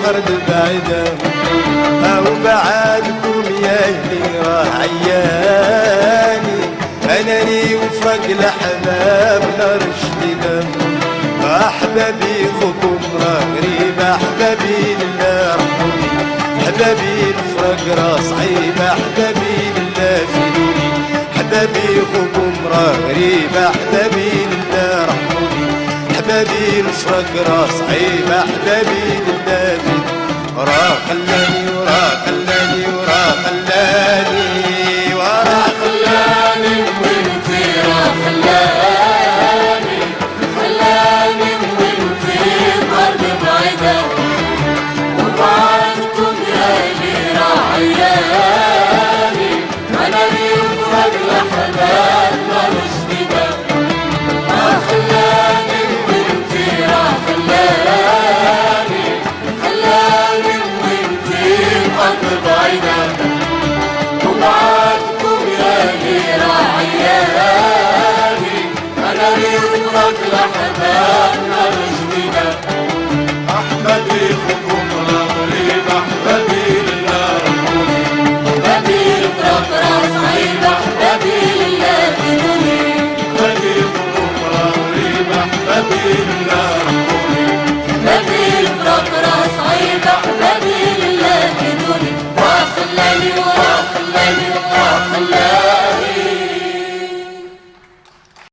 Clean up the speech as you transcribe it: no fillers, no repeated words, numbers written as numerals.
الارض بعيدة، او بعدكم يا اهلي راه عياني، انا لي وفرق الاحباب نار شديدة. احبابي خوكم راه غريب، احبابي لله رحموني، احبابي الفرق راه صعيب، احبابي لله فيدوني، احبابي خوكم راه غريب، احبابي لله رحموني، احبابي الفرق راه صعيب، احبابي لله فيدوني. راه خلاني وراه خلاني وراه خلاني وراه خلاني وانتي راه خلاني، خلاني وانتي الارض بعيدة، وبعدكم يا اهلي راه عياني، انا لي وفرق الاحباب نار جديدة. خلاني وانتي راه خلاني، خلاني وانتي الارض بعيدة، وبعدكم يا اهلي راه عياني، انا لي وفرق الاحباب نار جديدة. احبابي خوكم راه غريب، احبابي لله رحموني، احبابي الفرق راه صعيب، احبابي لله فيدوني، احبابي خوكم راه غريب، احبابي لله رحموني، احبابي الفرق راه صعيب، احبابي لله فيدوني. وخلاني وراه